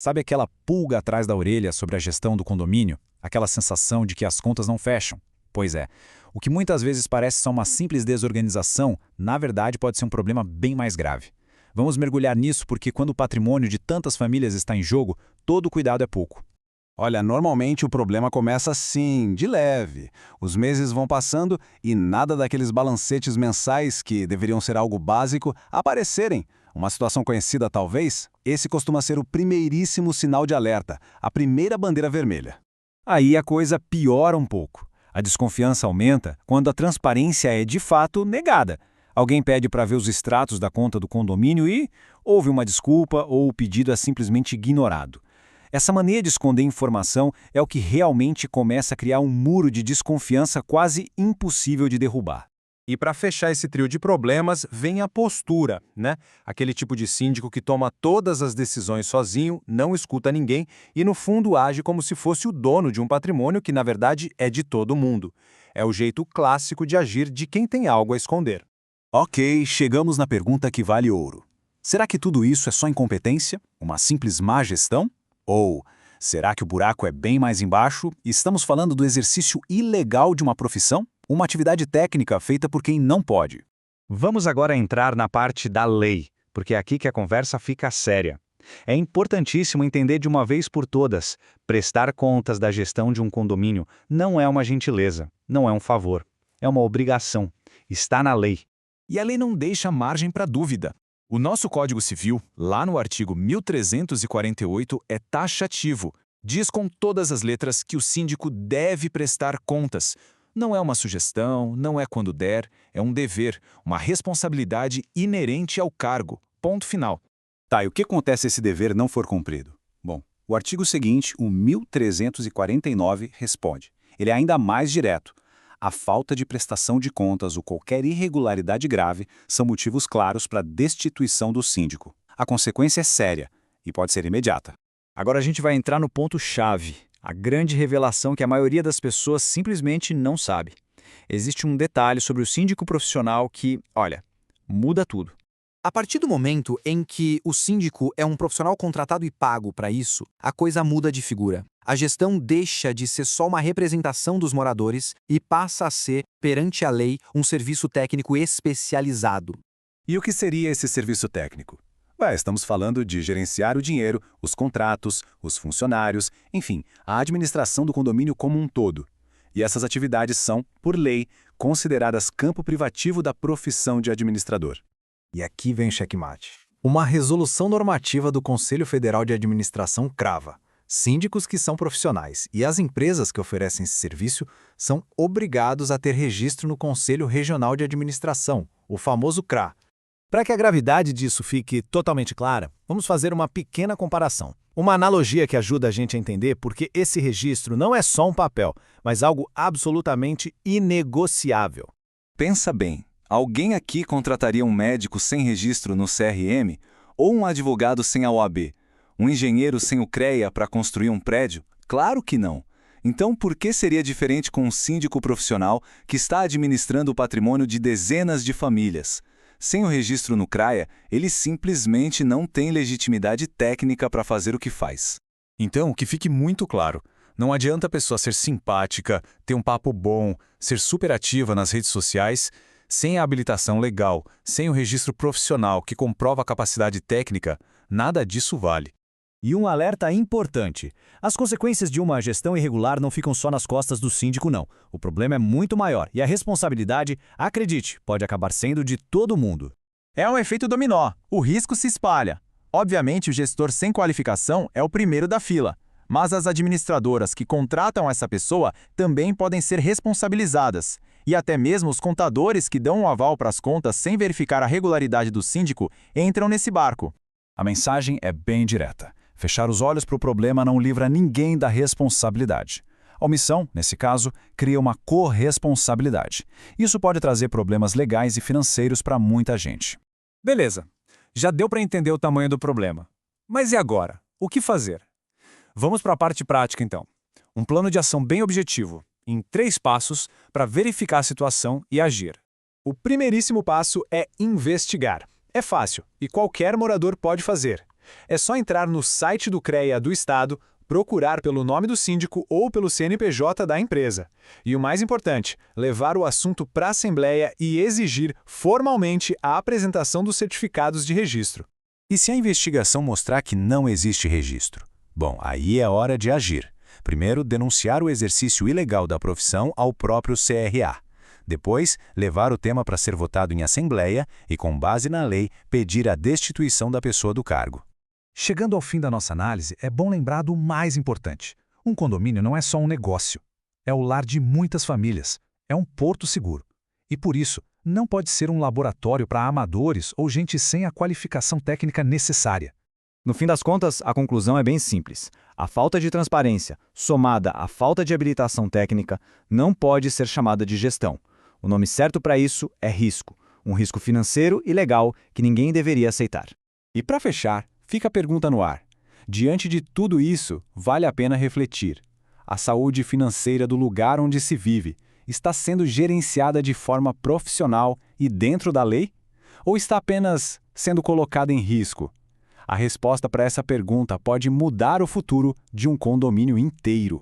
Sabe aquela pulga atrás da orelha sobre a gestão do condomínio? Aquela sensação de que as contas não fecham? Pois é, o que muitas vezes parece só uma simples desorganização, na verdade pode ser um problema bem mais grave. Vamos mergulhar nisso porque quando o patrimônio de tantas famílias está em jogo, todo cuidado é pouco. Olha, normalmente o problema começa assim, de leve. Os meses vão passando e nada daqueles balancetes mensais, que deveriam ser algo básico, aparecerem. Uma situação conhecida, talvez, esse costuma ser o primeiríssimo sinal de alerta, a primeira bandeira vermelha. Aí a coisa piora um pouco. A desconfiança aumenta quando a transparência é de fato negada. Alguém pede para ver os extratos da conta do condomínio e houve uma desculpa ou o pedido é simplesmente ignorado. Essa mania de esconder informação é o que realmente começa a criar um muro de desconfiança quase impossível de derrubar. E para fechar esse trio de problemas, vem a postura, né? Aquele tipo de síndico que toma todas as decisões sozinho, não escuta ninguém e, no fundo, age como se fosse o dono de um patrimônio que, na verdade, é de todo mundo. É o jeito clássico de agir de quem tem algo a esconder. Ok, chegamos na pergunta que vale ouro. Será que tudo isso é só incompetência? Uma simples má gestão? Ou será que o buraco é bem mais embaixo e estamos falando do exercício ilegal de uma profissão? Uma atividade técnica feita por quem não pode? Vamos agora entrar na parte da lei, porque é aqui que a conversa fica séria. É importantíssimo entender de uma vez por todas, prestar contas da gestão de um condomínio não é uma gentileza, não é um favor, é uma obrigação, está na lei. E a lei não deixa margem para dúvida. O nosso Código Civil, lá no artigo 1348, é taxativo. Diz com todas as letras que o síndico deve prestar contas. Não é uma sugestão, não é quando der, é um dever, uma responsabilidade inerente ao cargo. Ponto final. Tá, e o que acontece se esse dever não for cumprido? Bom, o artigo seguinte, o 1349, responde. Ele é ainda mais direto. A falta de prestação de contas ou qualquer irregularidade grave são motivos claros para a destituição do síndico. A consequência é séria e pode ser imediata. Agora a gente vai entrar no ponto-chave, a grande revelação que a maioria das pessoas simplesmente não sabe. Existe um detalhe sobre o síndico profissional que, olha, muda tudo. A partir do momento em que o síndico é um profissional contratado e pago para isso, a coisa muda de figura. A gestão deixa de ser só uma representação dos moradores e passa a ser, perante a lei, um serviço técnico especializado. E o que seria esse serviço técnico? Estamos falando de gerenciar o dinheiro, os contratos, os funcionários, enfim, a administração do condomínio como um todo. E essas atividades são, por lei, consideradas campo privativo da profissão de administrador. E aqui vem o checkmate. Uma resolução normativa do Conselho Federal de Administração crava: síndicos que são profissionais e as empresas que oferecem esse serviço são obrigados a ter registro no Conselho Regional de Administração, o famoso CRA. Para que a gravidade disso fique totalmente clara, vamos fazer uma pequena comparação. Uma analogia que ajuda a gente a entender porque esse registro não é só um papel, mas algo absolutamente inegociável. Pensa bem. Alguém aqui contrataria um médico sem registro no CRM ou um advogado sem a OAB? Um engenheiro sem o CREA para construir um prédio? Claro que não. Então, por que seria diferente com um síndico profissional que está administrando o patrimônio de dezenas de famílias? Sem o registro no CREA, ele simplesmente não tem legitimidade técnica para fazer o que faz. Então, que fique muito claro. Não adianta a pessoa ser simpática, ter um papo bom, ser super ativa nas redes sociais. Sem a habilitação legal, sem o registro profissional que comprova a capacidade técnica, nada disso vale. E um alerta importante: as consequências de uma gestão irregular não ficam só nas costas do síndico, não. O problema é muito maior e a responsabilidade, acredite, pode acabar sendo de todo mundo. É um efeito dominó. O risco se espalha. Obviamente, o gestor sem qualificação é o primeiro da fila, mas as administradoras que contratam essa pessoa também podem ser responsabilizadas. E até mesmo os contadores que dão um aval para as contas sem verificar a regularidade do síndico entram nesse barco. A mensagem é bem direta. Fechar os olhos para o problema não livra ninguém da responsabilidade. A omissão, nesse caso, cria uma corresponsabilidade. Isso pode trazer problemas legais e financeiros para muita gente. Beleza, já deu para entender o tamanho do problema. Mas e agora? O que fazer? Vamos para a parte prática, então. Um plano de ação bem objetivo, em 3 passos, para verificar a situação e agir. O primeiríssimo passo é investigar. É fácil e qualquer morador pode fazer. É só entrar no site do CREA do Estado, procurar pelo nome do síndico ou pelo CNPJ da empresa. E o mais importante, levar o assunto para a Assembleia e exigir formalmente a apresentação dos certificados de registro. E se a investigação mostrar que não existe registro? Bom, aí é hora de agir. Primeiro, denunciar o exercício ilegal da profissão ao próprio CRA. Depois, levar o tema para ser votado em assembleia e, com base na lei, pedir a destituição da pessoa do cargo. Chegando ao fim da nossa análise, é bom lembrar do mais importante. Um condomínio não é só um negócio. É o lar de muitas famílias. É um porto seguro. E por isso, não pode ser um laboratório para amadores ou gente sem a qualificação técnica necessária. No fim das contas, a conclusão é bem simples. A falta de transparência, somada à falta de habilitação técnica, não pode ser chamada de gestão. O nome certo para isso é risco. Um risco financeiro e legal que ninguém deveria aceitar. E para fechar, fica a pergunta no ar. Diante de tudo isso, vale a pena refletir. A saúde financeira do lugar onde se vive está sendo gerenciada de forma profissional e dentro da lei? Ou está apenas sendo colocada em risco? A resposta para essa pergunta pode mudar o futuro de um condomínio inteiro.